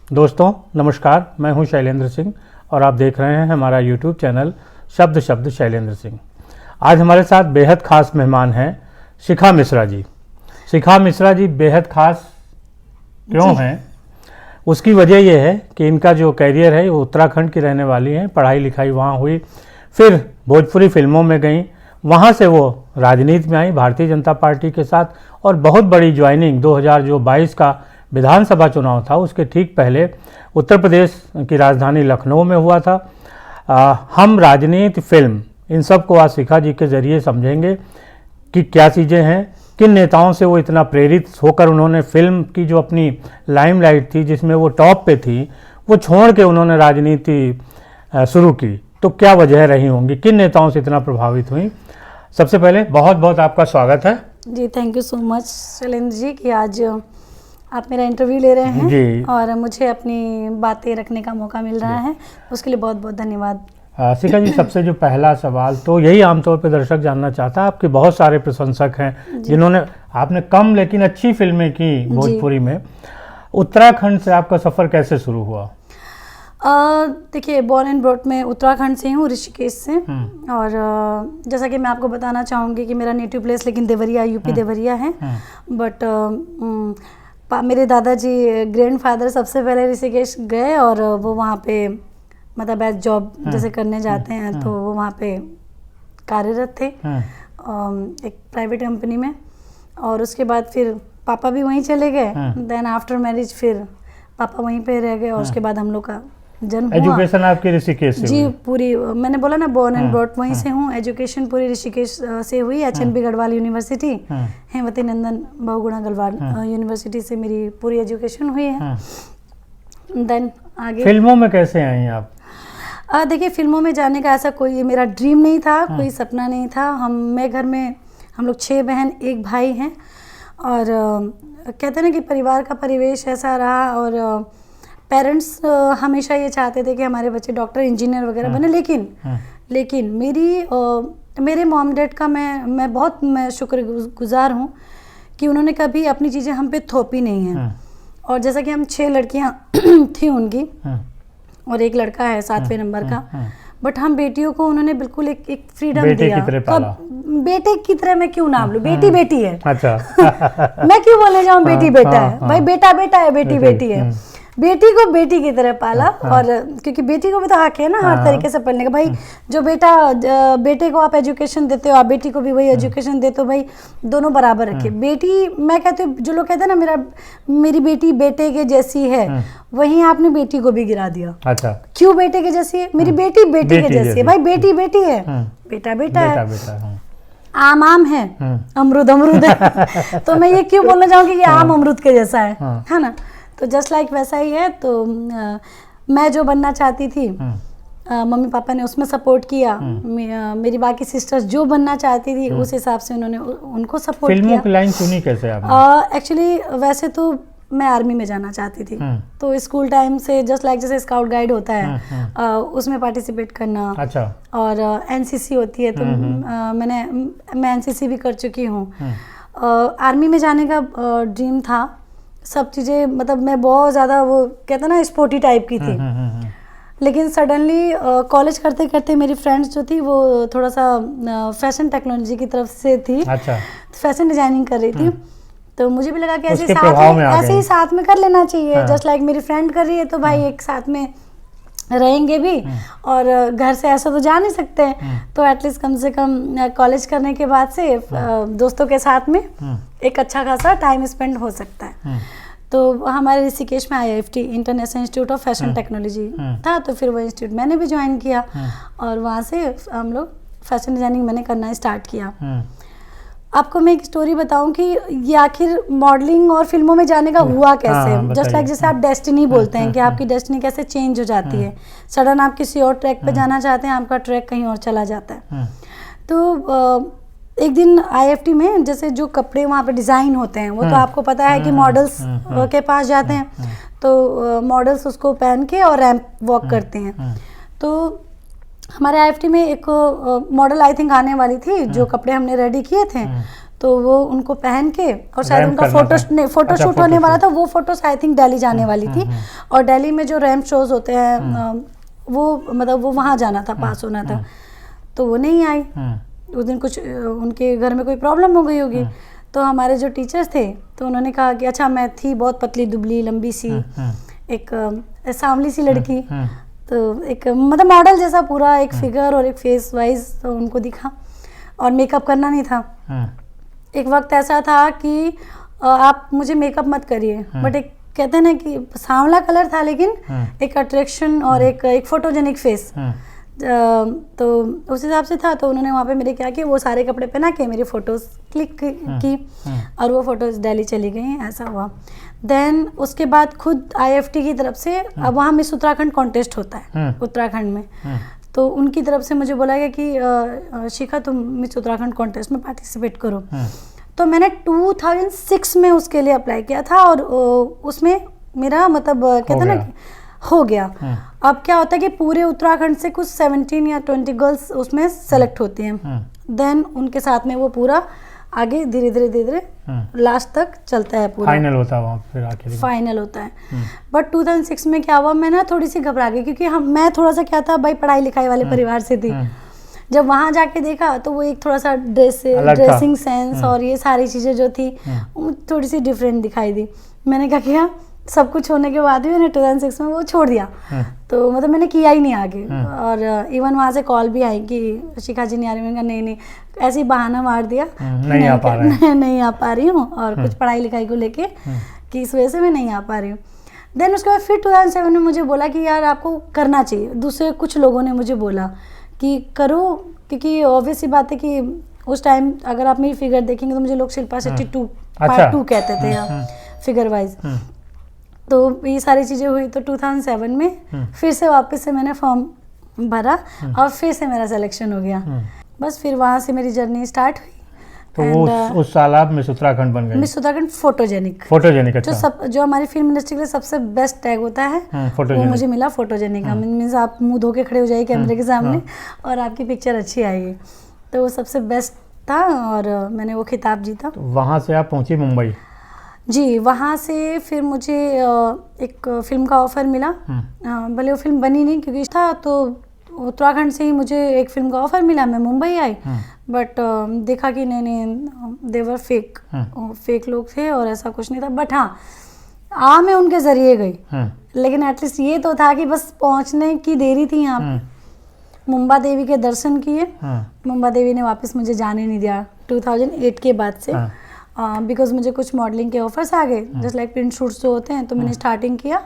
दोस्तों नमस्कार, मैं हूं शैलेंद्र सिंह और आप देख रहे हैं हमारा यूट्यूब चैनल शब्द शब्द शैलेंद्र सिंह। आज हमारे साथ बेहद ख़ास मेहमान हैं शिखा मिश्रा जी। शिखा मिश्रा जी बेहद ख़ास क्यों हैं, उसकी वजह यह है कि इनका जो कैरियर है वो उत्तराखंड की रहने वाली हैं। पढ़ाई लिखाई वहाँ हुई, फिर भोजपुरी फिल्मों में गई, वहाँ से वो राजनीति में आई भारतीय जनता पार्टी के साथ, और बहुत बड़ी ज्वाइनिंग 2022 का विधानसभा चुनाव था उसके ठीक पहले उत्तर प्रदेश की राजधानी लखनऊ में हुआ था। हम राजनीति, फिल्म, इन सब को आज शिखा जी के ज़रिए समझेंगे कि क्या चीज़ें हैं, किन नेताओं से वो इतना प्रेरित होकर उन्होंने फिल्म की जो अपनी लाइमलाइट थी जिसमें वो टॉप पे थी वो छोड़ के उन्होंने राजनीति शुरू की, तो क्या वजह रही होंगी, किन नेताओं से इतना प्रभावित हुई। सबसे पहले बहुत बहुत आपका स्वागत है जी। Thank you so much Shailendra ji कि आज आप मेरा इंटरव्यू ले रहे हैं जी। और मुझे अपनी बातें रखने का मौका मिल रहा है, उसके लिए बहुत बहुत धन्यवाद। शिखा जी, सबसे जो पहला सवाल तो यही आमतौर पर दर्शक जानना चाहता है, आपके बहुत सारे प्रशंसक हैं जिन्होंने, आपने कम लेकिन अच्छी फिल्में की भोजपुरी में, उत्तराखंड से आपका सफ़र कैसे शुरू हुआ? देखिए, बॉर्न एंड ब्रॉट में उत्तराखंड से हूँ, ऋषिकेश से। और जैसा कि मैं आपको बताना चाहूँगी कि मेरा नेटिव प्लेस लेकिन देवरिया, यूपी देवरिया है। बट मेरे दादाजी ग्रैंडफादर सबसे पहले ऋषिकेश गए और वो वहाँ पे मतलब एज जॉब जैसे करने जाते हैं तो वो वहाँ पे कार्यरत थे एक प्राइवेट कंपनी में। और उसके बाद फिर पापा भी वहीं चले गए। देन आफ्टर मैरिज फिर पापा वहीं पे रह गए और उसके बाद हम लोग का जन्म हुआ। एजुकेशन आपकी ऋषिकेश से जी, पूरी मैंने बोला ना बॉर्न एंड ब्रॉट वहीं से हूँ। एजुकेशन पूरी ऋषिकेश से हुई। HNB Garhwal university, Hemvati Nandan Bahuguna Garhwal university से मेरी पूरी एजुकेशन हुई है। देन आगे फिल्मों में कैसे आई आप? देखिए, फिल्मों में जाने का ऐसा कोई मेरा ड्रीम नहीं था, कोई सपना नहीं था। मैं घर में हम लोग 6 बहन 1 भाई हैं और कहते हैं ना कि परिवार का परिवेश ऐसा रहा और पेरेंट्स हमेशा ये चाहते थे कि हमारे बच्चे डॉक्टर, इंजीनियर वगैरह बने। लेकिन मेरे मॉम डैड का मैं बहुत शुक्रगुजार हूँ कि उन्होंने कभी अपनी चीज़ें हम पे थोपी नहीं हैं। और जैसा कि हम 6 लड़कियाँ थी उनकी और 1 लड़का है 7वें नंबर का, बट हम बेटियों को उन्होंने बिल्कुल एक फ्रीडम दिया। बेटे की तरह मैं क्यों नाम लूं, बेटी बेटी है। अच्छा। मैं क्यों बोले जाऊं बेटी बेटा है, भाई बेटा बेटा है, बेटी बेटी है। बेटी को बेटी की तरह पाला और क्योंकि बेटी को भी तो हक है ना हर तरीके से पढ़ने का। भाई जो बेटे को आप एजुकेशन देते हो, आप बेटी को भी वही एजुकेशन देते हो, भाई दोनों बराबर रखे। बेटी, मैं कहती हूँ, जो लोग कहते हैं ना मेरी बेटी बेटे के जैसी है, वहीं आपने बेटी को भी गिरा दिया। अच्छा, क्यों बेटे के जैसी है? मेरी बेटी बेटी के जैसी है। भाई बेटी बेटी है, बेटा बेटा है। आम आम है, अमरूद अमरूद है। तो मैं ये क्यों बोलना चाहूँगी कि आम अमरूद के जैसा है ना। तो जस्ट लाइक वैसा ही है। तो मैं जो बनना चाहती थी, मम्मी पापा ने उसमें सपोर्ट किया। मेरी बाकी सिस्टर्स जो बनना चाहती थी उस हिसाब से उन्होंने उनको सपोर्ट किया। फिल्मों की लाइन चुनी कैसे आपने? एक्चुअली वैसे तो मैं आर्मी में जाना चाहती थी, तो स्कूल टाइम से जस्ट लाइक जैसे स्काउट गाइड होता है उसमें पार्टिसिपेट करना। अच्छा। और NCC होती है तो मैं NCC भी कर चुकी हूँ। आर्मी में जाने का ड्रीम था, सब चीज़ें, मतलब मैं बहुत ज़्यादा वो कहते हैं ना स्पोर्टी टाइप की थी। लेकिन सडनली कॉलेज करते करते मेरी फ्रेंड्स जो थी वो थोड़ा सा फैशन टेक्नोलॉजी की तरफ से थी। अच्छा। फैशन डिजाइनिंग कर रही थी, तो मुझे भी लगा कि ऐसे ही साथ में कर लेना चाहिए। जस्ट लाइक मेरी फ्रेंड कर रही है तो भाई एक साथ में रहेंगे भी, और घर से ऐसा तो जा नहीं सकते हैं, तो एटलीस्ट कम से कम कॉलेज करने के बाद से दोस्तों के साथ में एक अच्छा खासा टाइम स्पेंड हो सकता है। तो हमारे ऋषिकेश में IIFT international institute of fashion technology था, तो फिर वो इंस्टीट्यूट मैंने भी ज्वाइन किया और वहाँ से हम लोग फैशन डिजाइनिंग मैंने करना स्टार्ट किया। आपको मैं एक स्टोरी बताऊं कि ये आखिर मॉडलिंग और फिल्मों में जाने का हुआ कैसे। जस्ट लाइक जैसे आप डेस्टिनी बोलते हैं कि आपकी डेस्टिनी कैसे चेंज हो जाती है, सडन आप किसी और ट्रैक पे जाना चाहते हैं, आपका ट्रैक कहीं और चला जाता है। तो एक दिन IIFT में जैसे जो कपड़े वहाँ पे डिज़ाइन होते हैं वो तो आपको पता है कि मॉडल्स के पास जाते हैं, तो मॉडल्स उसको पहन के और रैंप वॉक करते हैं। तो हमारे IIFT में एक मॉडल आई थिंक आने वाली थी, जो कपड़े हमने रेडी किए थे, तो वो उनको पहन के और शायद रैम्प उनका करना था। फोटो अच्छा, शूट होने फोटो वाला शूट। था। वो फोटोस आई थिंक दिल्ली जाने वाली थी, और दिल्ली में जो रैम्प शोज होते हैं वो मतलब वो वहाँ जाना था, पास होना था, तो वो नहीं आई। उस दिन कुछ उनके घर में कोई प्रॉब्लम हो गई होगी, तो हमारे जो टीचर्स थे तो उन्होंने कहा कि अच्छा, मैं थी बहुत पतली दुबली लंबी सी, एक सांवली सी लड़की, तो एक मतलब मॉडल जैसा पूरा एक फिगर और एक फेस वाइज तो उनको दिखा, और मेकअप करना नहीं था। एक वक्त ऐसा था कि आप मुझे मेकअप मत करिए, बट एक कहते हैं ना कि सांवला कलर था, लेकिन एक अट्रैक्शन और एक फोटोजेनिक फेस, तो उस हिसाब से था। तो उन्होंने वहाँ पे मेरे क्या किया, वो सारे कपड़े पहना के मेरी फ़ोटोज़ क्लिक की, और वो फ़ोटोज़ दिल्ली चली गई, ऐसा हुआ। देन उसके बाद खुद IFT की तरफ से, अब वहाँ मिस उत्तराखंड कॉन्टेस्ट होता है उत्तराखंड में, तो उनकी तरफ से मुझे बोला गया कि शिखा तुम मिस उत्तराखंड कॉन्टेस्ट में पार्टिसिपेट करो। तो मैंने 2006 में उसके लिए अप्लाई किया था, और उसमें मेरा मतलब कहते हैं ना कि हो गया। अब क्या होता है कि पूरे उत्तराखंड से कुछ 17 या 20 गर्ल्स उसमें सेलेक्ट होती हैं, देन उनके साथ में वो पूरा आगे धीरे धीरे लास्ट तक चलता है, पूरा फाइनल होता है वहाँ फिर आखिर फाइनल होता है। बट 2006 में क्या हुआ, मैं ना थोड़ी सी घबरा गई, क्योंकि मैं थोड़ा सा क्या था भाई, पढ़ाई लिखाई वाले परिवार से थी। जब वहाँ जाके देखा तो वो एक थोड़ा सा ड्रेसिंग सेंस और ये सारी चीज़ें जो थी थोड़ी सी डिफरेंट दिखाई दी। मैंने क्या किया, सब कुछ होने के बाद भी मैंने 2006 में वो छोड़ दिया, तो मतलब मैंने किया ही नहीं आगे। और इवन वहाँ से कॉल भी आई कि शिखा जी नहीं आ रही। मैंने कहा नहीं, ऐसे ही बहाना मार दिया, नहीं आ पा रही हूँ, और कुछ पढ़ाई लिखाई को लेके कि इस वजह से मैं नहीं आ पा रही हूँ। देन उसके बाद फिर 2007 में मुझे बोला कि यार आपको करना चाहिए। दूसरे कुछ लोगों ने मुझे बोला कि करो, क्योंकि ऑब्वियस सी बात है कि उस टाइम अगर आप मेरी फिगर देखेंगे तो मुझे लोग शिल्पा शेट्टी पार्ट 2 कहते थे फिगर वाइज। तो ये सारी चीज़ें हुई, तो 2007 में फिर से वापस से मैंने फॉर्म भरा, और फिर से मेरा सिलेक्शन हो गया। बस फिर वहाँ से मेरी जर्नी स्टार्ट हुई। तो उस साल आप मिस उत्तराखंड बन गई। Miss Uttarakhand photogenic. अच्छा। जो हमारी फिल्म इंडस्ट्री के लिए सबसे बेस्ट टैग होता है, वो मुझे मिला फोटोजेनिक का। मीन्स आप मुंह धो के खड़े हो जाइए कैमरे के सामने और आपकी पिक्चर अच्छी आएगी, तो वो सबसे बेस्ट था, और मैंने वो खिताब जीता। तो वहाँ से आप पहुँची मुंबई? जी, वहाँ से फिर मुझे एक फ़िल्म का ऑफ़र मिला। भले वो फिल्म बनी नहीं क्योंकि था, तो उत्तराखंड से ही मुझे एक फ़िल्म का ऑफ़र मिला। मैं मुंबई आई, बट देखा कि नहीं देवर फेक लोग थे और ऐसा कुछ नहीं था। बट हाँ, मैं उनके ज़रिए गई, लेकिन एटलीस्ट ये तो था कि बस पहुँचने की देरी थी यहाँ पे। मुंबा देवी के दर्शन किए, मुंबा देवी ने वापस मुझे जाने नहीं दिया 2008 के बाद से, बिकॉज मुझे कुछ मॉडलिंग के ऑफर्स आ गए, जस्ट लाइक प्रिंट शूट्स जो होते हैं, तो मैंने स्टार्टिंग किया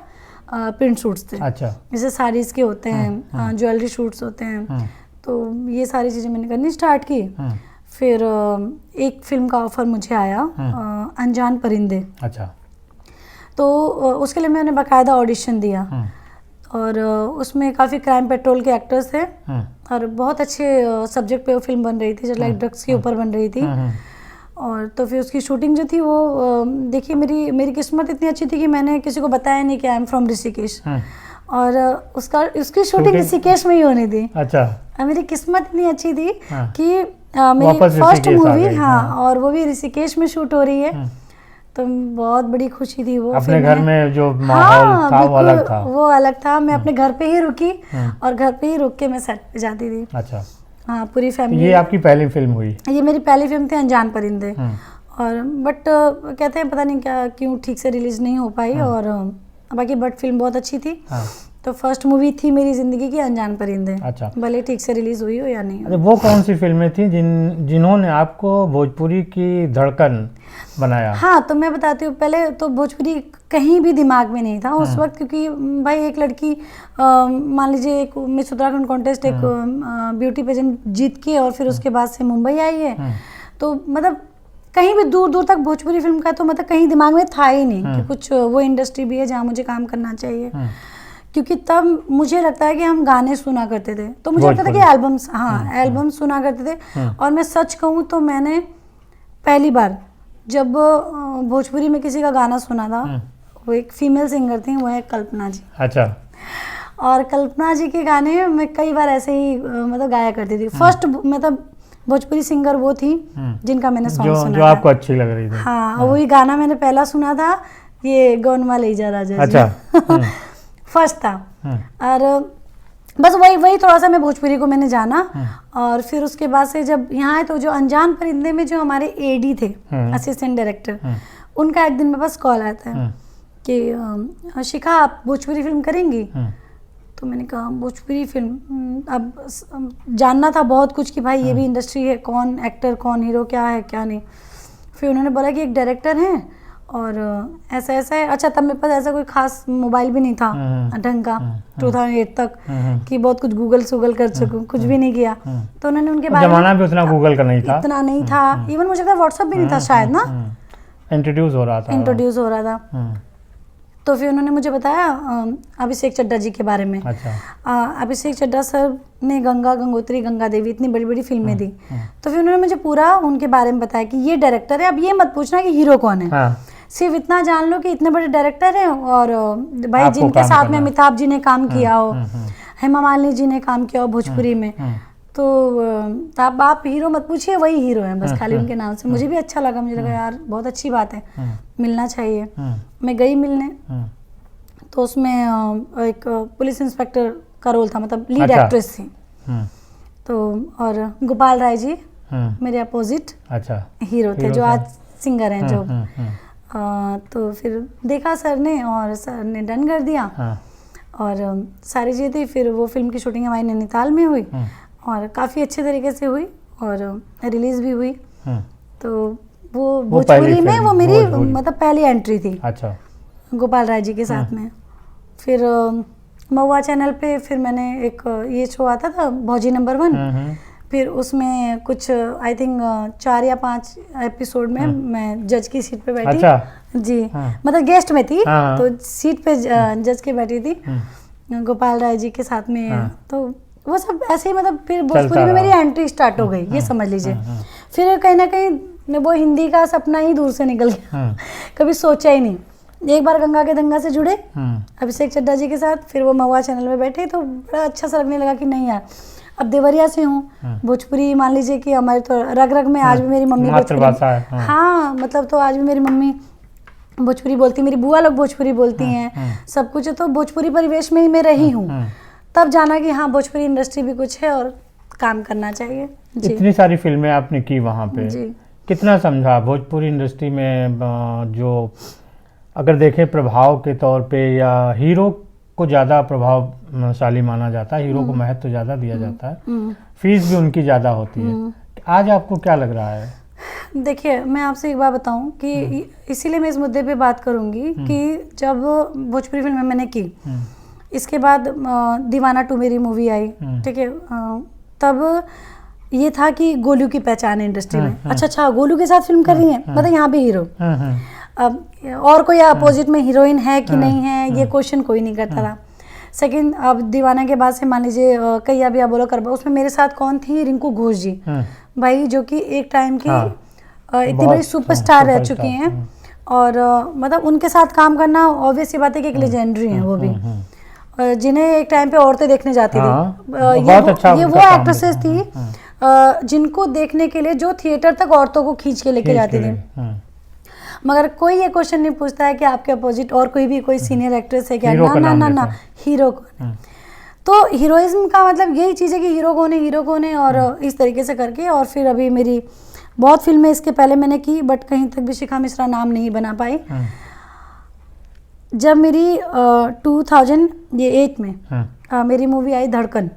प्रिंट शूट्स से। अच्छा। जैसे साड़ीज़ के होते हैं, ज्वेलरी शूट्स होते हैं, तो ये सारी चीज़ें मैंने करनी स्टार्ट की। फिर एक फिल्म का ऑफर मुझे आया, अनजान परिंदे। अच्छा। तो उसके लिए मैंने बाकायदा ऑडिशन दिया, और उसमें काफ़ी क्राइम पेट्रोल के एक्टर्स थे, और बहुत अच्छे सब्जेक्ट पे वो फिल्म बन रही थी, जस्ट लाइक ड्रग्स के ऊपर बन रही थी। और तो फिर उसकी शूटिंग जो थी वो देखिए, मेरी किस्मत इतनी अच्छी थी कि मैंने किसी को बताया नहीं कि आई एम फ्रॉम ऋषिकेश, और उसकी शूटिंग ऋषिकेश में ही होनी थी। अच्छा। मेरी किस्मत इतनी अच्छी थी कि मेरी फर्स्ट मूवी और वो भी ऋषिकेश में शूट हो रही है, तो बहुत बड़ी खुशी थी। वो अपने घर में जो माहौल था वो अलग था। वो अलग था। मैं अपने घर पे ही रुकी, और घर पे ही रुक के मैं सेट पे जाती थी। अच्छा। हाँ, पूरी फैमिली। ये आपकी पहली फिल्म हुई? ये मेरी पहली फिल्म थी अनजान परिंदे। और बट कहते हैं पता नहीं क्यों ठीक से रिलीज नहीं हो पाई, और बाकी बट फिल्म बहुत अच्छी थी। तो फर्स्ट मूवी थी मेरी जिंदगी की अनजान परिंदे। अच्छा। भले ठीक से रिलीज हुई हो या नहीं। अरे वो कौन सी फिल्में थी जिन्होंने आपको भोजपुरी की धड़कन बनाया? हाँ, तो मैं बताती हूँ। पहले तो भोजपुरी कहीं भी दिमाग में नहीं था उस वक्त, क्योंकि भाई एक लड़की मान लीजिए एक मिस उत्तराखंड कॉन्टेस्ट, एक ब्यूटी पेजेंट जीत के, और फिर उसके बाद से मुंबई आई है, तो मतलब कहीं भी दूर दूर तक भोजपुरी फिल्म का तो मतलब कहीं दिमाग में था ही नहीं कि कुछ वो इंडस्ट्री भी है जहाँ मुझे काम करना चाहिए। क्योंकि तब मुझे लगता है कि हम गाने सुना करते थे, तो मुझे लगता था कि एल्बम सुना करते थे। और मैं सच कहूँ तो मैंने पहली बार जब भोजपुरी में किसी का गाना सुना था, वो एक फीमेल सिंगर थी, वो है कल्पना जी। अच्छा। और कल्पना जी के गाने मैं कई बार ऐसे ही मतलब गाया करती थी। फर्स्ट मतलब भोजपुरी सिंगर वो थी जिनका मैंने सॉन्ग सुना जो आपको अच्छी लग रही थी। हाँ, वही गाना मैंने पहला सुना था, ये गौनवा ले जा राजा जी। अच्छा। फर्स्ट था। और बस वही थोड़ा सा मैं भोजपुरी को मैंने जाना। और फिर उसके बाद से जब यहाँ आए तो जो अनजान परिंदे में जो हमारे एडी थे, असिस्टेंट डायरेक्टर, उनका एक दिन मेरे पास कॉल आता है कि शिखा आप भोजपुरी फिल्म करेंगी? तो मैंने कहा भोजपुरी फिल्म, अब जानना था बहुत कुछ कि भाई ये भी इंडस्ट्री है, कौन एक्टर, कौन हीरो, क्या है क्या नहीं। फिर उन्होंने बोला कि एक डायरेक्टर हैं और ऐसा ऐसा है। अच्छा, तब मेरे पास ऐसा कोई खास मोबाइल भी नहीं था ढंग का 2008 तक कि बहुत कुछ गूगल कर सकूं, कुछ भी नहीं किया। तो उन्होंने उनके बारे में, जमाना भी उतना गूगल का नहीं था, इतना नहीं था, इवन मुझे लगता है व्हाट्सएप भी नहीं था शायद ना, इंट्रोड्यूस हो रहा था। तो फिर उन्होंने मुझे बताया अभिषेक चड्ढा जी के बारे में। अच्छा। अभिषेक चड्ढा सर ने गंगा, गंगोत्री, गंगा देवी इतनी बड़ी बड़ी फिल्में दी। तो फिर उन्होंने मुझे पूरा उनके बारे में बताया कि ये डायरेक्टर है, अब ये मत पूछना कि हीरो कौन है, सिर्फ इतना जान लो कि इतने बड़े डायरेक्टर हैं और भाई जिनके साथ में अमिताभ जी ने काम किया हो, हेमा मालिनी जी ने काम किया हो भोजपुरी में, तो आप हीरो मत पूछिए, वही हीरो है बस, खाली उनके नाम से। मुझे भी अच्छा लगा, मुझे लगा यार बहुत अच्छी बात है, मिलना चाहिए। मैं गई मिलने, तो उसमें एक पुलिस इंस्पेक्टर का रोल था, मतलब लीड एक्ट्रेस थी। तो और गोपाल राय जी मेरे अपोजिट हीरो थे, जो आज सिंगर हैं जो। तो फिर देखा सर ने और सर ने डन कर दिया और सारी चीज़ें थी। फिर वो फिल्म की शूटिंग हमारी नैनीताल में हुई और काफ़ी अच्छे तरीके से हुई और रिलीज़ भी हुई। तो वो भोजपुरी में वो मेरी मतलब पहली एंट्री थी। अच्छा। गोपाल राय जी के साथ में। फिर महुआ चैनल पे फिर मैंने एक ये शो आता था भौजी नंबर 1, फिर उसमें कुछ आई थिंक 4 या 5 एपिसोड में मैं जज की सीट पे बैठी। अच्छा। जी। मतलब गेस्ट में थी, तो सीट पे जज के बैठी थी गोपाल राय जी के साथ में। तो वो सब ऐसे ही, मतलब फिर भोजपुरी में मेरी एंट्री स्टार्ट हो गई, ये समझ लीजिए। फिर कहीं ना कहीं वो हिंदी का सपना ही दूर से निकल गया, कभी सोचा ही नहीं। एक बार गंगा के दंगा से जुड़े अभिषेक चड्ढा जी के साथ, फिर वो महुआ चैनल में बैठे, तो बड़ा अच्छा सा लगने लगा कि नहीं यार, अब देवरिया से हूँ, भोजपुरी मान लीजिए कि हमारे तो रग रग में आज भी मेरी मम्मी मातृभाषा है। हाँ, मतलब तो आज भी मेरी मम्मी भोजपुरी बोलती, मेरी बुआ लोग भोजपुरी बोलती हैं, सब कुछ है। तो भोजपुरी परिवेश में ही मैं रही हूँ, तब जाना कि हाँ भोजपुरी इंडस्ट्री भी कुछ है और काम करना चाहिए। इतनी सारी फिल्में आपने की वहाँ पे, कितना समझा भोजपुरी इंडस्ट्री में? जो अगर देखें प्रभाव के तौर पे, या हीरो को ज़्यादा प्रभावशाली माना जाता है, हीरो को महत्व ज़्यादा दिया जाता है, फीस भी उनकी ज़्यादा होती है, आज आपको क्या लग रहा है? देखिए, मैं आपसे एक बात बताऊं कि इसीलिए मैं इस मुद्दे पे बात करूंगी कि जब भोजपुरी फिल्म मैंने की, इसके बाद दीवाना 2 मेरी मूवी आई, ठीक है, तब ये था कि गोलू की पहचान है इंडस्ट्री में। अच्छा, गोलू के साथ फिल्म कर रही है, मतलब यहाँ भी हीरो, अब और कोई अपोजिट में हीरोइन है कि नहीं है, ये क्वेश्चन कोई नहीं करता था। सेकंड, अब दीवाना के बाद से मान लीजिए कैया बिया बोलो करबा, उसमें मेरे साथ कौन थी? रिंकू घोष जी, भाई, जो कि एक टाइम की इतनी बड़ी सुपरस्टार रह चुकी हैं। और मतलब उनके साथ काम करना ऑब्वियस सी बात है कि एक लेजेंडरी हैं वो भी, जिन्हें एक टाइम पे औरतें देखने जाती थी। ये वो एक्ट्रेसेस थी जिनको देखने के लिए जो थिएटर तक औरतों को खींच के लेके जाती थी। मगर कोई ये क्वेश्चन नहीं पूछता है कि आपके अपोजिट और कोई भी कोई सीनियर एक्ट्रेस है क्या? ना, हीरो कौन है? तो हीरोइज्म का मतलब यही चीज़ है कि हीरो कौन है, और इस तरीके से करके। और फिर अभी मेरी बहुत फिल्में इसके पहले मैंने की, बट कहीं तक भी शिखा मिश्रा नाम नहीं बना पाई। जब मेरी 2008 में मेरी मूवी आई धड़कन,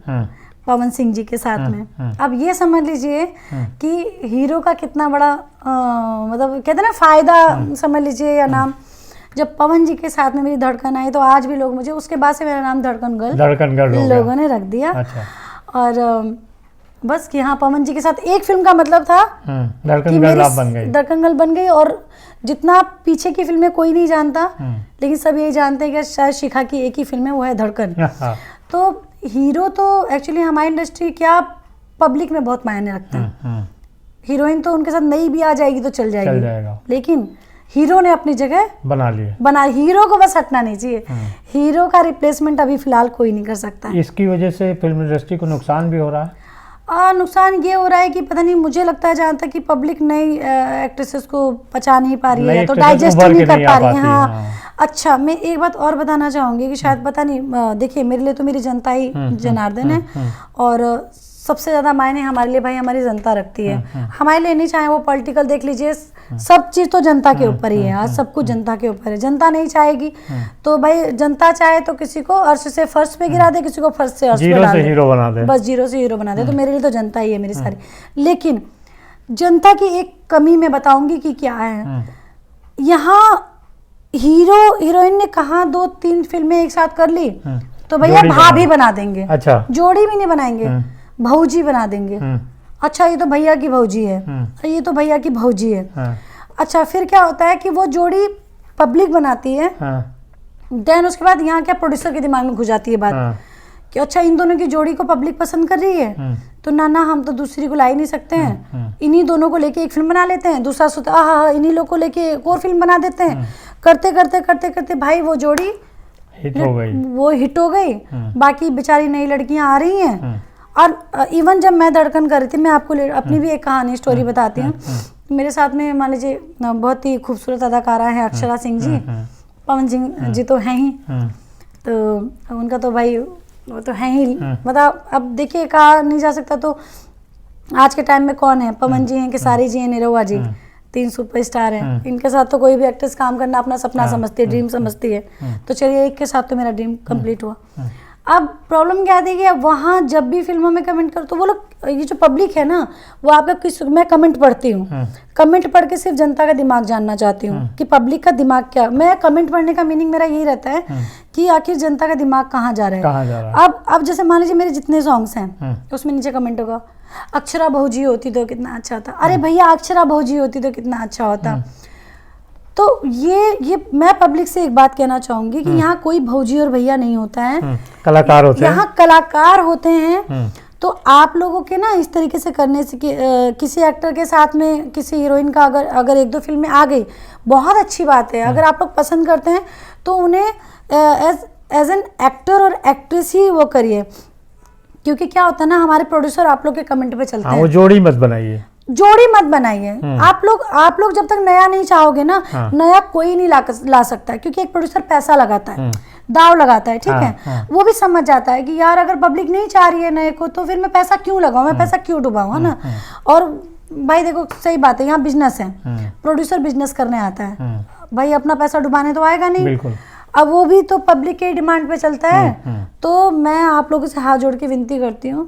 पवन सिंह जी के साथ में, अब ये समझ लीजिए कि हीरो का कितना बड़ा मतलब कहते हैं ना फायदा, समझ लीजिए या नाम। जब पवन जी के साथ में मेरी धड़कन आई, तो आज भी लोग मुझे, उसके बाद से मेरा नाम धड़कन गर्ल लोगों ने रख दिया। और बस कि हाँ, पवन जी के साथ एक फिल्म का मतलब था, धड़कन गर्ल बन गई। और जितना पीछे की फिल्में कोई नहीं जानता, लेकिन सब यही जानते हैं कि शायद शिखा की एक ही फिल्म है, वो है धड़कन। तो हीरो तो एक्चुअली हमारी इंडस्ट्री क्या पब्लिक में बहुत मायने रखता है। हीरोइन तो उनके साथ नई भी आ जाएगी तो चल जाएगी, लेकिन हीरो ने अपनी जगह बना हीरो को बस हटना नहीं चाहिए। हीरो का रिप्लेसमेंट अभी फिलहाल कोई नहीं कर सकता है। इसकी वजह से फिल्म इंडस्ट्री को नुकसान भी हो रहा है। नुकसान ये हो रहा है कि पता नहीं, मुझे लगता है जहाँ तक कि पब्लिक नई एक्ट्रेसेस को पचा नहीं पा रही है, तो डाइजेस्ट नहीं कर पा रही है। हाँ। अच्छा, मैं एक बात और बताना चाहूँगी कि शायद पता नहीं, देखिए मेरे लिए तो मेरी जनता ही जनार्दन है, और सबसे ज़्यादा मायने हमारे लिए भाई हमारी जनता रखती है। हमारे लिए नहीं, चाहे वो पॉलिटिकल देख लीजिए, सब चीज़ तो जनता के ऊपर ही है। आज सब कुछ जनता के ऊपर है। जनता नहीं चाहेगी तो भाई, जनता चाहे तो किसी को अर्श से फर्श पे गिरा दे, किसी को फर्श से अर्श पे डाल दे, हीरो बना दे, बस जीरो से हीरो बना दे। तो मेरे लिए तो जनता ही है मेरी सारी। लेकिन जनता की एक कमी मैं बताऊंगी कि क्या है। यहाँ हीरो हीरोइन ने कहाँ 2-3 फिल्में एक साथ कर ली तो भैया भाभी बना देंगे। अच्छा, जोड़ी भी नहीं बनाएंगे, भौजी बना देंगे। अच्छा, ये तो भैया की भौजी है, ये तो भैया की भौजी है। अच्छा, फिर क्या होता है कि वो जोड़ी पब्लिक बनाती है, देन उसके बाद यहाँ क्या प्रोड्यूसर के दिमाग में घुस जाती है बात कि अच्छा, इन दोनों की जोड़ी को पब्लिक पसंद कर रही है, तो ना हम तो दूसरी को ला ही नहीं सकते हैं, इन्हीं दोनों को लेके एक फिल्म बना लेते हैं। दूसरा सोचता इन्हीं लोग को लेके एक और फिल्म बना देते हैं। करते करते करते करते भाई वो जोड़ी हिट हो गई, वो हिट हो गई। बाकी बेचारी नई लड़कियां आ रही हैं। और इवन जब मैं धड़कन कर रही थी, मैं आपको अपनी भी एक कहानी स्टोरी बताती हूँ। मेरे साथ में मान लीजिए बहुत ही खूबसूरत अदाकारा है अक्षरा सिंह जी, पवन सिंह जी तो हैं ही, तो उनका तो भाई वो तो है ही, मतलब अब देखिए कहा नहीं जा सकता। तो आज के टाइम में कौन है, पवन जी हैं, खेसारी जी हैं, निरहुआ जी, 3 सुपरस्टार हैं। इनके साथ तो कोई भी एक्ट्रेस काम करना अपना सपना समझती है, ड्रीम समझती है। तो चलिए एक के साथ तो मेरा ड्रीम कंप्लीट हुआ। अब प्रॉब्लम क्या थी कि वहाँ जब भी फिल्मों में कमेंट करो तो वो लोग, ये जो पब्लिक है ना, वो आपका मैं कमेंट पढ़ती हूँ, कमेंट पढ़ के सिर्फ जनता का दिमाग जानना चाहती हूँ कि पब्लिक का दिमाग क्या। मैं कमेंट पढ़ने का मीनिंग मेरा यही रहता है कि आखिर जनता का दिमाग कहाँ जा रहा है। अब जैसे मान लीजिए मेरे जितने सॉन्ग्स हैं उसमें नीचे कमेंट होगा, अक्षरा भौजी होती तो कितना अच्छा होता। अरे भैया, अक्षरा भौजी होती तो कितना अच्छा होता। तो ये मैं पब्लिक से एक बात कहना चाहूंगी कि यहाँ कोई भौजी और भैया नहीं होता है, कलाकार होते हैं। यहाँ कलाकार होते हैं। तो आप लोगों के ना इस तरीके से करने से किसी एक्टर के साथ में किसी हीरोइन का अगर 1-2 फिल्में आ गई, बहुत अच्छी बात है। अगर आप लोग पसंद करते हैं तो उन्हें एज एन एक्टर और एक्ट्रेस ही वो करिए, क्योंकि क्या होता है ना, हमारे प्रोड्यूसर आप लोग के कमेंट पे चलते हैं, वो जोड़ी मत बनाइए, जोड़ी मत बनाइए। आप लोग जब तक नया नहीं चाहोगे ना, नया कोई नहीं ला सकता, क्योंकि एक प्रोड्यूसर पैसा लगाता है, दाव लगाता है, ठीक है। वो भी समझ जाता है कि यार अगर पब्लिक नहीं चाह रही है नए को, तो फिर मैं पैसा क्यों लगाऊं, मैं पैसा क्यों डुबाऊं, है ना। और भाई देखो, सही बात है, यहाँ बिजनेस है, प्रोड्यूसर बिजनेस करने आता है भाई, अपना पैसा डुबाने तो आएगा नहीं। अब वो भी तो पब्लिक के डिमांड पे चलता है। तो मैं आप लोगों से हाथ जोड़ के विनती करती हूँ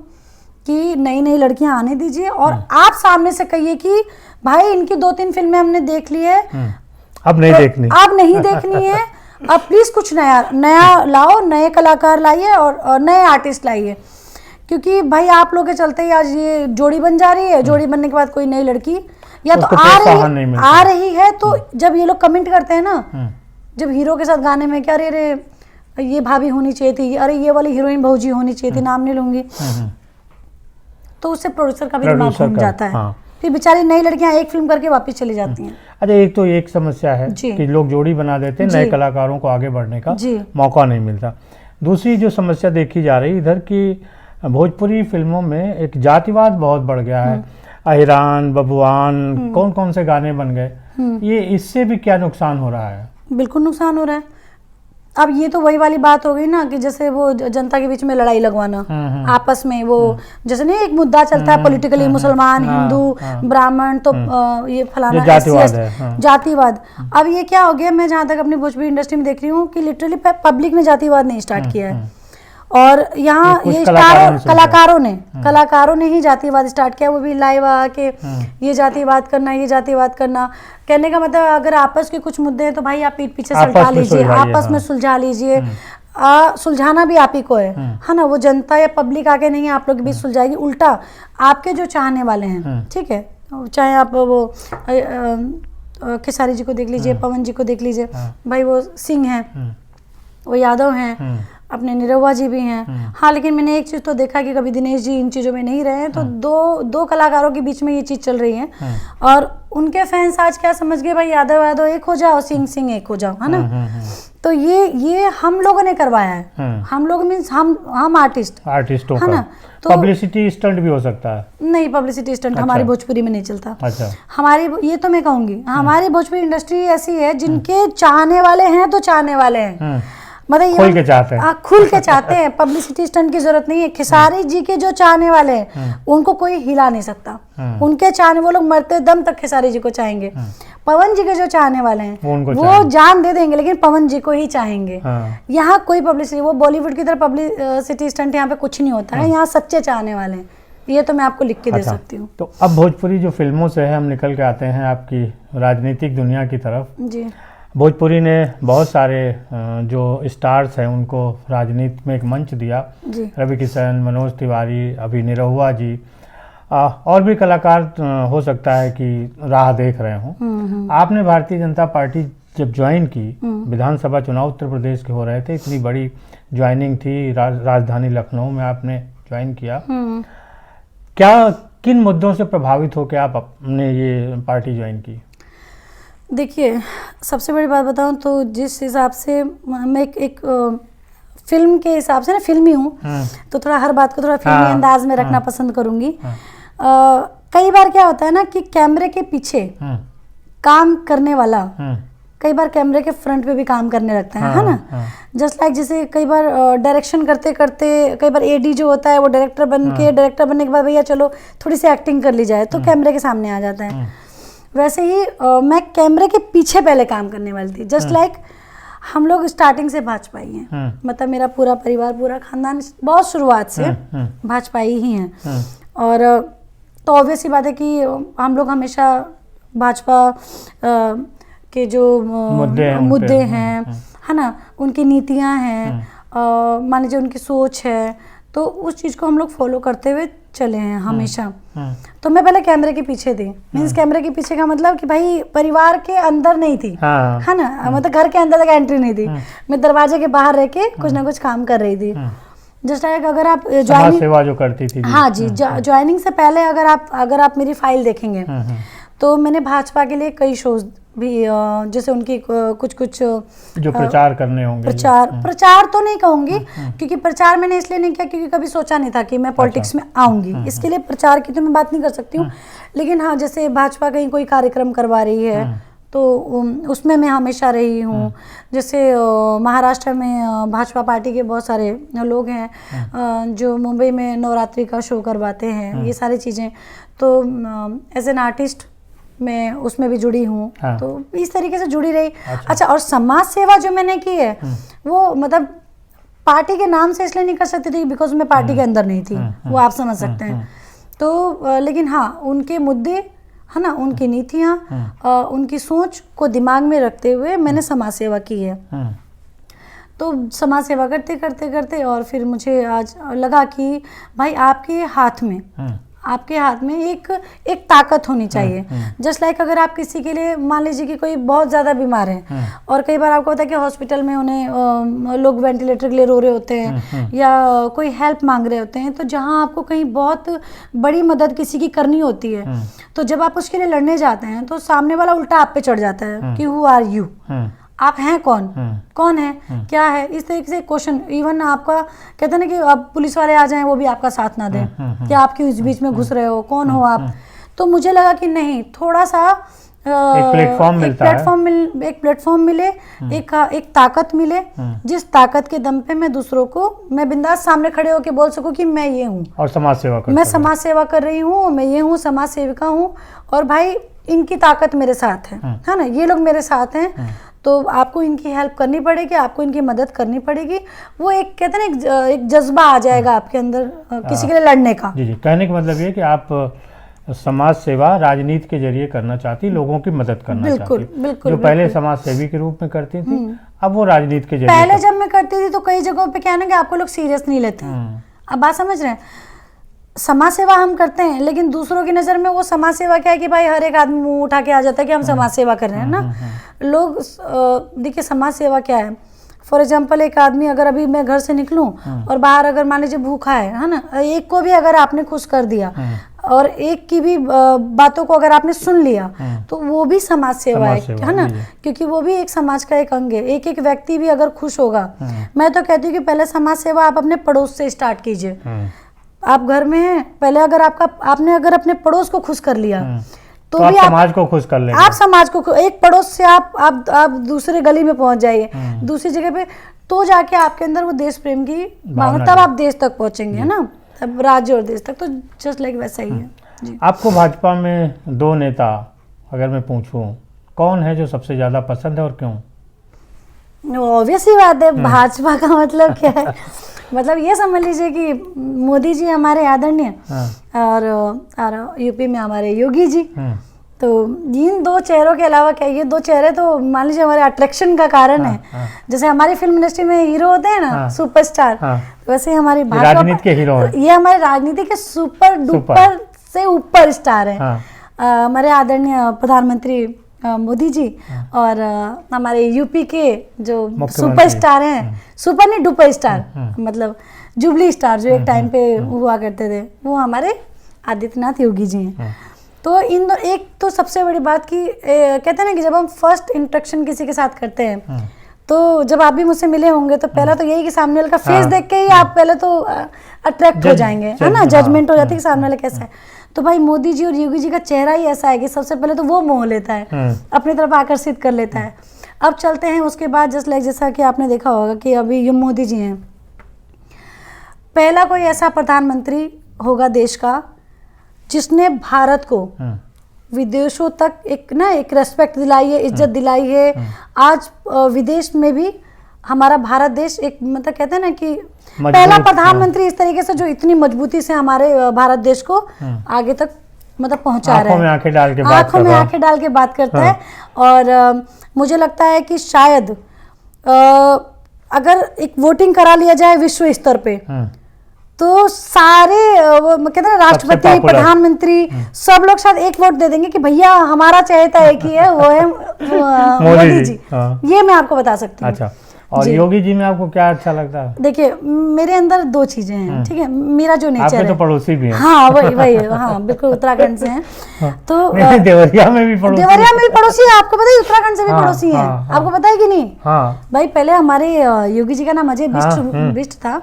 कि नई लड़कियां आने दीजिए, और आप सामने से कहिए कि भाई इनकी 2-3 फिल्में हमने देख ली है, अब नहीं देखनी, अब नहीं देखनी है, अब प्लीज कुछ नया लाओ, नए कलाकार लाइए और नए आर्टिस्ट लाइए। क्योंकि भाई आप लोग के चलते ही आज ये जोड़ी बन जा रही है। जोड़ी बनने के बाद कोई नई लड़की या तो आ रही है, तो जब ये लोग कमेंट करते हैं ना, जब हीरो के साथ गाने में, क्या अरे ये भाभी होनी चाहिए थी, अरे ये वाली हीरोइन भौजी होनी चाहिए थी, नाम नहीं लूंगी, तो उससे प्रोड्यूसर का भी दिमाग घूम जाता है। फिर बेचारी नई लड़कियां एक फिल्म करके वापस चली जाती हैं। अच्छा, एक समस्या है कि लोग जोड़ी बना देते हैं, नए कलाकारों को आगे बढ़ने का मौका नहीं मिलता। दूसरी जो समस्या देखी जा रही इधर की भोजपुरी फिल्मों में एक जातिवाद बहुत बढ़ गया है। अहिरान, बबुआन, कौन से गाने बन गए, ये इससे भी क्या नुकसान हो रहा है? बिल्कुल नुकसान हो रहा है। अब ये तो वही वाली बात हो गई ना कि जैसे वो जनता के बीच में लड़ाई लगवाना आपस में, वो जैसे नहीं एक मुद्दा चलता है पॉलिटिकली, मुसलमान, हिंदू, ब्राह्मण, तो ये फलाना जातिवाद। अब ये क्या हो गया, मैं जहाँ तक अपनी भोजपुरी इंडस्ट्री में देख रही हूँ कि लिटरली पब्लिक ने जातिवाद नहीं स्टार्ट किया है, और यहाँ ये कलाकारों ने ही जातिवाद स्टार्ट किया। वो भी लाइव आके ये जातिवाद करना, कहने का मतलब अगर आपस के कुछ मुद्दे हैं तो भाई आप पीठ पीछे सुलझा लीजिए, आपस में सुलझा लीजिए। सुलझाना भी आप ही को है ना, वो जनता या पब्लिक आके नहीं, आप लोग भी सुलझाएगी। उल्टा आपके जो चाहने वाले हैं, ठीक है, चाहे आप वो खेसारी जी को देख लीजिए, पवन जी को देख लीजिए, भाई वो सिंह हैं, वो यादव हैं, अपने निरहुआ जी भी हैं। हाँ, लेकिन मैंने एक चीज़ तो देखा कि कभी दिनेश जी इन चीज़ों में नहीं रहे हैं, तो दो कलाकारों के बीच में ये चीज़ चल रही है। और उनके फैंस आज क्या समझ गए, भाई यादव यादव एक हो जाओ, सिंह सिंह एक हो जाओ, है ना। तो ये हम लोगों ने करवाया है। हम लोग मीन्स हम आर्टिस्टों है ना। तो पब्लिसिटी स्टंट भी हो सकता है? नहीं, पब्लिसिटी स्टंट हमारी भोजपुरी में नहीं चलता। अच्छा। हमारी, ये तो मैं कहूँगी, हमारी भोजपुरी इंडस्ट्री ऐसी है जिनके चाहने वाले हैं तो चाहने वाले हैं, मतलब खुल के चाहते हैं। खुल के चाहते हैं, पब्लिसिटी स्टंट की जरूरत नहीं है। खेसारी जी के जो चाहने वाले हैं उनको कोई हिला नहीं सकता। उनके चाहने, वो लोग मरते दम तक खेसारी जी को चाहेंगे। पवन जी के जो चाहने वाले हैं वो जान दे देंगे, लेकिन पवन जी को ही चाहेंगे। यहाँ कोई पब्लिसिटी, वो बॉलीवुड की तरह पब्लिसिटी स्टंट यहाँ पे कुछ नहीं होता है। यहाँ सच्चे चाहने वाले हैं, ये तो मैं आपको लिख के दे सकती हूँ। तो अब भोजपुरी जो फिल्मों से है हम निकल के आते हैं आपकी राजनीतिक दुनिया की तरफ। जी। भोजपुरी ने बहुत सारे जो स्टार्स हैं उनको राजनीति में एक मंच दिया। रवि किशन, मनोज तिवारी, अभी निरहुआ जी, और भी कलाकार हो सकता है कि राह देख रहे हों। आपने भारतीय जनता पार्टी जब ज्वाइन की, विधानसभा चुनाव उत्तर प्रदेश के हो रहे थे, इतनी बड़ी ज्वाइनिंग थी, राजधानी लखनऊ में आपने ज्वाइन किया। क्या, किन मुद्दों से प्रभावित होकर आपने ये पार्टी ज्वाइन की? देखिए, सबसे बड़ी बात बताऊं तो जिस हिसाब से मैं एक फिल्म के हिसाब से ना, फिल्मी हूँ, तो थोड़ा हर बात को थोड़ा फिल्मी अंदाज में रखना पसंद करूंगी। कई बार क्या होता है ना कि कैमरे के पीछे काम करने वाला कई बार कैमरे के फ्रंट पे भी काम करने लगता है ना। जस्ट लाइक जैसे कई बार डायरेक्शन करते करते कई बार एडी जो होता है वो डायरेक्टर बनने के बाद भैया चलो थोड़ी सी एक्टिंग कर ली जाए, तो कैमरे के सामने आ जाता है। वैसे ही मैं कैमरे के पीछे पहले काम करने वाली थी। जस्ट लाइक हम लोग स्टार्टिंग से भाजपाई हैं, मतलब मेरा पूरा परिवार, पूरा खानदान बहुत शुरुआत से भाजपाई ही हैं। और तो ऑब्वियस ही बात है कि हम लोग हमेशा भाजपा के जो मुद्दे हैं, है ना, उनकी नीतियां हैं, मान लीजिए उनकी सोच है, तो उस चीज़ को हम लोग फॉलो करते हुए चले हैं हमेशा। तो मैं पहले कैमरे के पीछे थी। मीन्स कैमरे के पीछे का मतलब कि भाई परिवार के अंदर नहीं थी, है ना, मतलब घर के अंदर तक एंट्री नहीं थी। मैं दरवाजे के बाहर रह के कुछ ना कुछ काम कर रही थी। जस्ट लाइक अगर आप ज्वाइनिंग सेवा जो करती थी, हाँ जी, ज्वाइनिंग से पहले अगर आप मेरी फाइल देखेंगे तो मैंने भाजपा के लिए कई शोज भी, जैसे उनकी कुछ जो प्रचार करने होंगे, प्रचार तो नहीं कहूंगी, क्योंकि प्रचार मैंने इसलिए नहीं किया क्योंकि कभी सोचा नहीं था कि मैं पॉलिटिक्स में आऊंगी। इसके लिए प्रचार की तो मैं बात नहीं कर सकती हूँ। लेकिन हाँ, जैसे भाजपा कहीं कोई कार्यक्रम करवा रही है तो उसमें मैं हमेशा रही हूँ। जैसे महाराष्ट्र में भाजपा पार्टी के बहुत सारे लोग हैं जो मुंबई में नवरात्रि का शो करवाते हैं, ये सारी चीज़ें। तो एज एन आर्टिस्ट मैं उसमें भी जुड़ी हूँ। तो इस तरीके से जुड़ी रही। अच्छा, और समाज सेवा जो मैंने की है वो मतलब पार्टी के नाम से इसलिए नहीं कर सकती थी बिकॉज मैं पार्टी के अंदर नहीं थी, वो आप समझ सकते हैं। तो लेकिन हाँ, उनके मुद्दे, है ना, उनकी नीतियाँ, उनकी सोच को दिमाग में रखते हुए मैंने समाज सेवा की है। तो समाज सेवा करते करते करते और फिर मुझे आज लगा कि भाई आपके हाथ में एक ताकत होनी चाहिए। जस्ट लाइक अगर आप किसी के लिए, मान लीजिए कि कोई बहुत ज़्यादा बीमार है और कई बार आपको पता है कि हॉस्पिटल में उन्हें लोग वेंटिलेटर के लिए रो रहे होते हैं या कोई हेल्प मांग रहे होते हैं, तो जहाँ आपको कहीं बहुत बड़ी मदद किसी की करनी होती है, तो जब आप उसके लिए लड़ने जाते हैं तो सामने वाला उल्टा आप पे चढ़ जाता है कि हु आर यू, आप हैं कौन है, क्या है, इस तरीके से क्वेश्चन। इवन आपका कहते हैं ना कि अब पुलिस वाले आ जाएं वो भी आपका साथ ना दें, कि आप क्यों इस बीच में घुस रहे हो, कौन हो आप। तो मुझे लगा कि नहीं, थोड़ा सा एक प्लेटफॉर्म मिले, एक ताकत मिले, जिस ताकत के दम पे मैं दूसरों को, मैं बिंदास सामने खड़े होकर बोल सकूं कि मैं ये हूँ और समाज सेवा कर रही हूँ, मैं ये हूँ, समाज सेविका हूँ, और भाई इनकी ताकत मेरे साथ है ना, ये लोग मेरे साथ हैं, तो आपको इनकी हेल्प करनी पड़ेगी, आपको इनकी मदद करनी पड़ेगी। वो एक कहते हैं ना एक जज्बा आ जाएगा आपके अंदर किसी के लिए लड़ने का। जी, कहने का मतलब ये कि आप समाज सेवा राजनीति के जरिए करना चाहती, लोगों की मदद करना चाहती। बिल्कुल, जो पहले समाज सेवी के रूप में करती थी, अब वो राजनीति के जरिए। पहले जब मैं करती थी तो कई जगहों पे क्या है ना कि आपको लोग सीरियस नहीं लेते। अब बात समझ रहे हैं, समाज सेवा हम करते हैं लेकिन दूसरों की नज़र में वो समाज सेवा क्या है कि भाई हर एक आदमी मुंह उठा के आ जाता है कि हम समाज सेवा कर रहे हैं ना। लोग देखिए समाज सेवा क्या है, फॉर एग्जांपल एक आदमी अगर अभी मैं घर से निकलूं और बाहर अगर मान लीजिए भूखा है ना, एक को भी अगर आपने खुश कर दिया और एक की भी बातों को अगर आपने सुन लिया तो वो भी समाज सेवा है ना, क्योंकि वो भी एक समाज का एक अंग है। एक एक व्यक्ति भी अगर खुश होगा, मैं तो कहती हूँ कि पहले समाज सेवा आप अपने पड़ोस से स्टार्ट कीजिए। आप घर में हैं, पहले अगर आपने अगर अपने पड़ोस को खुश कर लिया तो भी आप समाज को खुश कर लेंगे। आप समाज को एक पड़ोस से आप दूसरे गली में पहुंच जाइए, दूसरी जगह पे, तो जाके आपके अंदर वो देश प्रेम की भावना, तब आप देश तक पहुंचेंगे, है ना, तब राज्य और देश तक। तो जस्ट लाइक वैसा ही है जी। आपको भाजपा में 2 नेता अगर मैं पूछूं, कौन है जो सबसे ज्यादा पसंद है और क्यों? ऑब्वियस ही बात है, भाजपा का मतलब क्या है? मतलब ये समझ लीजिए कि मोदी जी हमारे आदरणीय और यूपी में हमारे योगी जी। तो इन 2 चेहरों के अलावा क्या, ये 2 चेहरे तो मान लीजिए हमारे अट्रैक्शन का कारण है। जैसे हमारी फिल्म इंडस्ट्री में हीरो होते हैं ना, सुपरस्टार, वैसे हमारी राजनीति के हीरो हैं। ये हमारे राजनीति के सुपर डुपर से ऊपर स्टार है। हमारे आदरणीय प्रधानमंत्री मोदी जी और हमारे यूपी के जो सुपरस्टार हैं, सुपर नहीं डुपर स्टार, मतलब जुबली स्टार जो एक टाइम पे हुआ करते थे, वो हमारे आदित्यनाथ योगी जी हैं। तो इन एक तो सबसे बड़ी बात की कहते हैं ना कि जब हम फर्स्ट इंट्रोडक्शन किसी के साथ करते हैं, तो जब आप भी मुझसे मिले होंगे तो पहला तो यही कि सामने वाले का फेस देख के ही आप पहले तो अट्रैक्ट हो जाएंगे, है ना, जजमेंट हो जाती है कि सामने वाला कैसा है। तो भाई मोदी जी और योगी जी का चेहरा ही ऐसा है कि सबसे पहले तो वो मोह लेता है, अपनी तरफ आकर्षित कर लेता है। अब चलते हैं उसके बाद, जस्ट लाइक जैसा कि आपने देखा होगा कि अभी ये मोदी जी हैं, पहला कोई ऐसा प्रधानमंत्री होगा देश का जिसने भारत को विदेशों तक एक रेस्पेक्ट दिलाई है, इज्जत दिलाई है। आज विदेश में भी हमारा भारत देश एक, मतलब कहते हैं ना कि पहला प्रधानमंत्री इस तरीके से जो इतनी मजबूती से हमारे भारत देश को आगे तक मतलब पहुंचा रहा है, आंखों में आंखें डाल के बात करता है। और मुझे लगता है कि शायद अगर एक वोटिंग करा लिया जाए विश्व स्तर पे, तो सारे कहते हैं राष्ट्रपति, प्रधानमंत्री, सब लोग शायद एक वोट दे देंगे कि भैया हमारा चहेता एक ही है, वो है मोदी जी। ये मैं आपको बता सकती हूँ। अच्छा, और योगी जी में आपको क्या अच्छा लगता है? देखिए, मेरे अंदर 2 चीजें हैं, ठीक है। मेरा जो नेचर है, तो पड़ोसी भी हैं। हाँ वही हाँ बिल्कुल, उत्तराखंड से हैं। तो देवरिया में भी पड़ोसी है, आपको पता है, उत्तराखंड से भी पड़ोसी हैं। आपको पता है कि नहीं? भाई पहले हमारे योगी जी का नाम अजय बिष्ट था,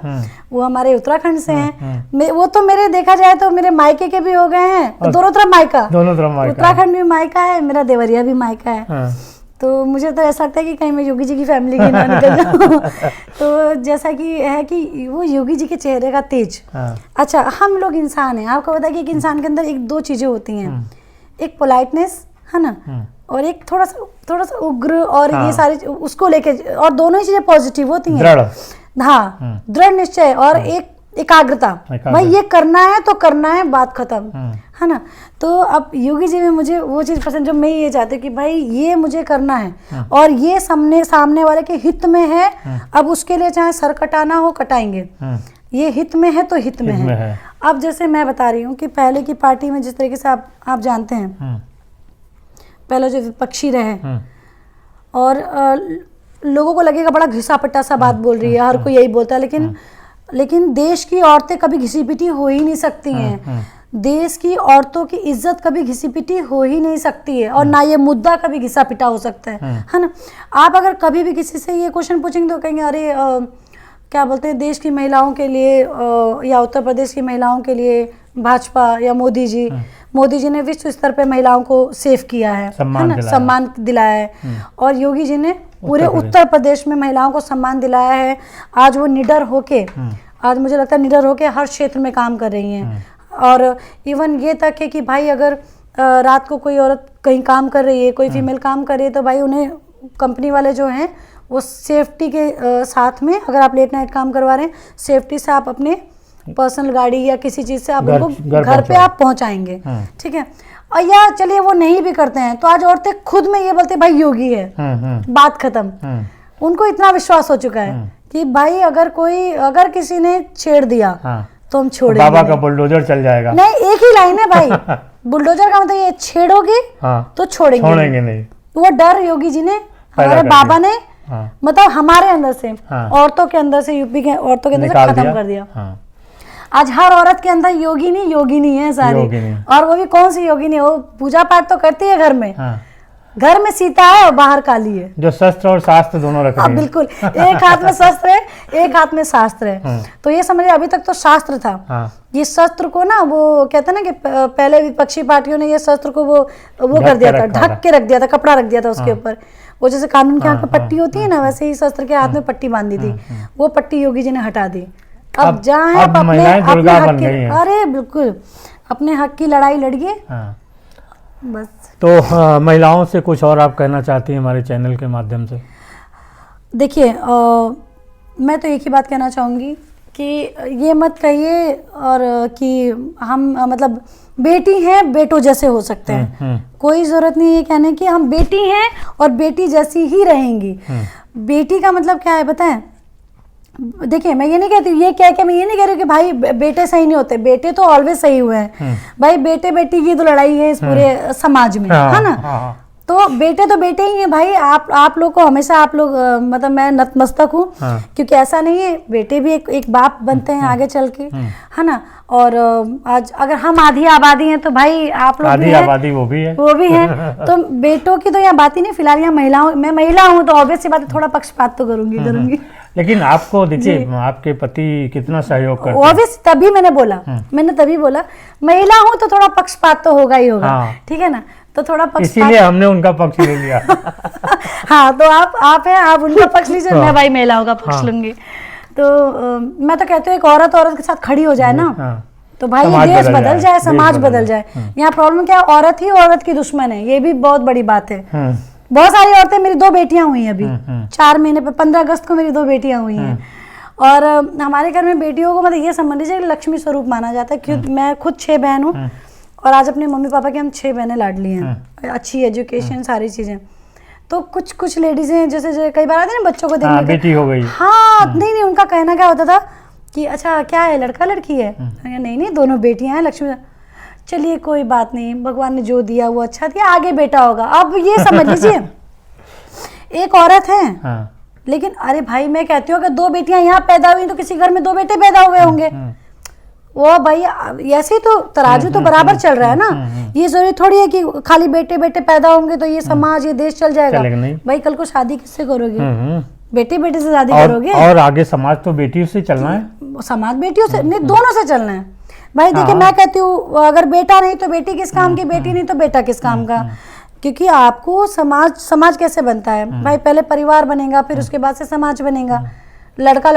वो हमारे उत्तराखंड से हैं। वो तो मेरे देखा जाए तो मेरे मायके के भी हो गए हैं, दोनों तरफ मायका, उत्तराखंड भी मायका है, मेरा देवरिया भी मायका है। तो मुझे तो ऐसा लगता है कि कहीं मैं योगी जी की फैमिली की ना निकल जाऊं। तो जैसा कि है कि वो योगी जी के चेहरे का तेज। अच्छा, हम लोग इंसान हैं, आपको पता है कि एक इंसान के अंदर 1-2 चीजें होती हैं, एक पोलाइटनेस है ना, और एक थोड़ा सा उग्र, और ये सारी उसको लेके, और दोनों ही चीजें पॉजिटिव होती हैं। हाँ, दृढ़ निश्चय और एक एकाग्रता, भाई ये करना है तो करना है, बात खत्म, है ना। तो अब योगी जी में मुझे वो चीज पसंद, जो मैं ये चाहती हूँ कि भाई ये मुझे करना है और ये सामने वाले के हित में है। अब उसके लिए चाहे सर कटाना हो, कटाएंगे, ये हित में है तो हित में है। अब जैसे मैं बता रही हूँ कि पहले की पार्टी में जिस तरीके से आप जानते हैं, पहले जो विपक्षी रहे और लोगों को लगेगा बड़ा घिसा पिटा सा बात बोल रही है, हर कोई यही बोलता है, लेकिन देश की औरतें कभी घिसी पिटी हो ही नहीं सकती हैं। देश की औरतों की इज्जत कभी घिसी पिटी हो ही नहीं सकती है, और ना ये मुद्दा कभी घिसा पिटा हो सकता है ना। आप अगर कभी भी किसी से ये क्वेश्चन पूछेंगे तो कहेंगे अरे क्या बोलते हैं, देश की महिलाओं के लिए या उत्तर प्रदेश की महिलाओं के लिए भाजपा या मोदी जी ने विश्व स्तर पे महिलाओं को सेव किया है ना, सम्मान दिलाया है। और योगी जी ने पूरे उत्तर प्रदेश में महिलाओं को सम्मान दिलाया है। आज वो निडर होके, आज मुझे लगता है निडर होके हर क्षेत्र में काम कर रही हैं। और इवन ये तक है कि भाई अगर रात को कोई औरत कहीं काम कर रही है, कोई फीमेल काम कर रही है, तो भाई उन्हें कंपनी वाले जो हैं वो सेफ्टी के साथ में, अगर आप लेट नाइट काम करवा रहे हैं, सेफ्टी से आप अपने पर्सनल गाड़ी या किसी चीज से आप उनको घर पे आप पहुंचाएंगे, ठीक है। और या चलिए वो नहीं भी करते हैं तो आज औरतें खुद में ये बोलते भाई योगी है, बात खत्म। उनको इतना विश्वास हो चुका है कि भाई अगर किसी ने छेड़ दिया तो हम छोड़ेंगे, बाबा का बुलडोजर चल जाएगा। नहीं, एक ही लाइन है भाई, बुलडोजर का मतलब ये, छेड़ोगे तो छोड़ेंगे नहीं। वो डर योगी जी ने, हमारे बाबा ने हाँ। मतलब हमारे अंदर से, हाँ। औरतों के अंदर से, यूपी के औरतों के अंदर से निकाल खत्म दिया। कर दिया। हाँ। आज हर औरत के अंदर योगिनी है सारी। योगिनी। और वो भी कौन सी योगिनी है, वो पूजा पाठ तो करती है घर में। हाँ। घर में सीता है और बाहर काली है। जो शस्त्र और शास्त्र दोनों रख रही है। बिल्कुल, एक हाथ में शस्त्र है, एक हाथ में शास्त्र है। तो ये समझिए अभी तक तो शास्त्र था। हाँ। ये शस्त्र को ना, वो कहते हैं ना कि पहले विपक्षी पार्टियों ने ये शस्त्र को वो कर दिया था, ढक के रख दिया था, कपड़ा रख दिया था उसके ऊपर। वो जैसे कानून के हाथ में पट्टी होती है ना, वैसे ही शस्त्र के हाथ में पट्टी बांधी थी। वो पट्टी योगी जी ने हटा दी। अब जहाँ है अपने हक की, अरे बिल्कुल अपने हक की लड़ाई लड़िए। बस। तो महिलाओं से कुछ और आप कहना चाहती हैं हमारे चैनल के माध्यम से? देखिए, मैं तो एक ही बात कहना चाहूँगी कि ये मत कहिए और कि हम मतलब बेटी हैं बेटों जैसे हो सकते हैं। कोई ज़रूरत नहीं है कहने की हम बेटी हैं और बेटी जैसी ही रहेंगी। बेटी का मतलब क्या है बताएं? देखिए, मैं ये नहीं कहती, ये क्या है, मैं ये नहीं कह रही हूँ कि भाई बेटे सही नहीं होते, बेटे तो ऑलवेज सही हुए हैं। भाई बेटे बेटी की तो लड़ाई है इस पूरे समाज में, है ना। तो बेटे ही हैं भाई। आप लोग को हमेशा, आप लोग मतलब मैं नतमस्तक हूँ। क्योंकि ऐसा नहीं है, बेटे भी एक बाप बनते हैं आगे चल के, है ना। और आज अगर हम आधी आबादी हैं तो भाई आप लोग आधी आबादी वो भी है। तो बेटों की तो यहाँ बात ही नहीं। फिलहाल यहाँ मैं महिला हूँ तो ऑब्वियस सी बात है, थोड़ा पक्षपात तो करूंगी। लेकिन आपको देखिए, आपके पति कितना सहयोग करते हैं। ऑब्वियस, तभी मैंने बोला महिला हूँ तो थोड़ा पक्षपात तो होगा ही होगा। ठीक है ना, तो थोड़ा पक्षपात, इसीलिए हमने उनका पक्ष ले लिया। हाँ, तो आप हैं, आप उनका पक्ष लीजिए, मैं भाई महिलाओं का पक्ष लूंगी। तो मैं तो कहती हूँ एक औरत के साथ खड़ी हो जाए ना, तो भाई ये देश बदल जाए, समाज बदल जाए। यहाँ प्रॉब्लम क्या है, औरत ही औरत की दुश्मन है, ये भी बहुत बड़ी बात है। बहुत सारी औरतें, मेरी 2 बेटियां हुई हैं अभी 4 महीने पे, 15 अगस्त को मेरी 2 बेटियां हुई हैं। और हमारे घर में बेटियों को मतलब ये समझ लीजिए लक्ष्मी स्वरूप माना जाता है। क्योंकि मैं खुद 6 बहन हूँ और आज अपने मम्मी पापा के हम 6 बहनें लाडली हैं। अच्छी एजुकेशन, सारी चीजें। तो कुछ लेडीजें जैसे कई बार आते हैं ना बच्चों को देखने, बेटी हो गई। हाँ, नहीं, उनका कहना क्या होता था कि अच्छा क्या है, लड़का लड़की है? नहीं, दोनों बेटियां हैं लक्ष्मी। चलिए कोई बात नहीं, भगवान ने जो दिया वो अच्छा दिया, आगे बेटा होगा। अब ये समझ लीजिए एक औरत है। लेकिन अरे भाई, मैं कहती हूँ कि 2 बेटियां यहाँ पैदा हुई तो किसी घर में 2 बेटे पैदा हुए होंगे। वो भाई ऐसे ही तो तराजू तो बराबर चल रहा है ना। ये जरूरी थोड़ी है कि खाली बेटे पैदा होंगे तो ये समाज, ये देश चल जाएगा। भाई कल को शादी किससे करोगे? बेटे से शादी करोगे। और आगे समाज तो बेटियों से चलना है। समाज बेटियों से नहीं, दोनों से चलना है भाई। देखिए, मैं कहती हूँ अगर बेटा नहीं तो बेटी किस काम की, बेटी नहीं तो बेटा किस काम का। क्योंकि आपको समाज कैसे बनता है भाई? पहले परिवार बनेगा, फिर उसके बाद से समाज बनेगा। लड़का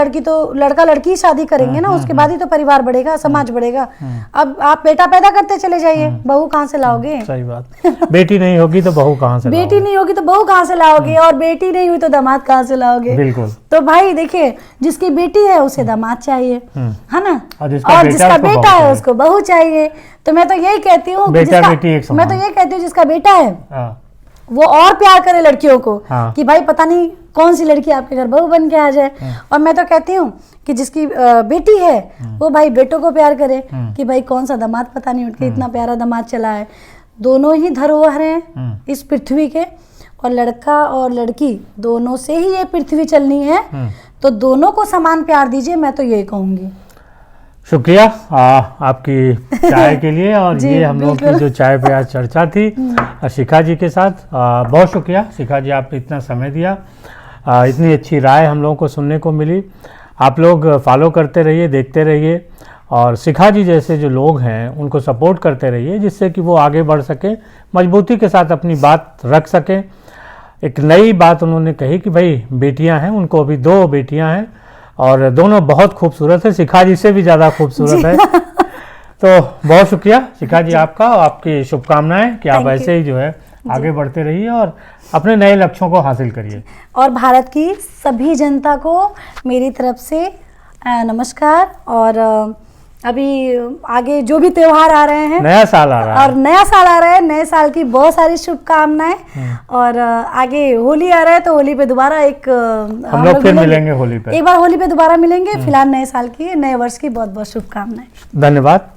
लड़की शादी करेंगे ना, उसके बाद ही तो परिवार बढ़ेगा, समाज बढ़ेगा। अब आप बेटा पैदा करते चले जाइए, बहू कहाँ से लाओगे? सही बात। बेटी नहीं होगी तो बहू कहाँ से लाओगे? बेटी नहीं होगी तो बहू कहाँ से लाओगे? और बेटी नहीं हुई तो दामाद कहाँ से लाओगे? बिल्कुल। तो भाई देखिए, जिसकी बेटी है उसे दामाद चाहिए, है ना। और जिसका बेटा है उसको बहू चाहिए। तो मैं तो यही कहती हूँ, जिसका बेटा है वो और प्यार करे लड़कियों को। कि भाई पता नहीं कौन सी लड़की आपके घर बहू बन के आ जाए। और मैं तो कहती हूँ कि जिसकी बेटी है वो भाई बेटों को प्यार करे कि भाई कौन सा दामाद पता नहीं उठ के इतना प्यारा दामाद चला है। दोनों ही धरोहर हैं इस पृथ्वी के, और लड़का और लड़की दोनों से ही ये पृथ्वी चलनी है। तो दोनों को समान प्यार दीजिए, मैं तो यही कहूँगी। शुक्रिया आपकी चाय के लिए। और ये हम लोग की जो चाय पे आज चर्चा थी शिखा जी के साथ, बहुत शुक्रिया शिखा जी, आपने इतना समय दिया, इतनी अच्छी राय हम लोगों को सुनने को मिली। आप लोग फॉलो करते रहिए, देखते रहिए, और शिखा जी जैसे जो लोग हैं उनको सपोर्ट करते रहिए, जिससे कि वो आगे बढ़ सके, मजबूती के साथ अपनी बात रख सकें। एक नई बात उन्होंने कही कि भाई बेटियां हैं, उनको अभी 2 बेटियां हैं और दोनों बहुत खूबसूरत है, शिखा जी से भी ज़्यादा खूबसूरत है। तो बहुत शुक्रिया शिखा जी आपका, आपकी शुभकामनाएं कि आप ऐसे ही जो है आगे बढ़ते रहिए और अपने नए लक्ष्यों को हासिल करिए। और भारत की सभी जनता को मेरी तरफ से नमस्कार। और अभी आगे जो भी त्योहार आ रहे हैं, नया साल आ रहा है, नए साल की बहुत सारी शुभकामनाएं। और आगे होली आ रहा है तो होली पे दोबारा हम लोग फिर मिलेंगे, होली पे एक बार होली पे दोबारा मिलेंगे। फिलहाल नए साल की, नए वर्ष की बहुत बहुत शुभकामनाएं। धन्यवाद।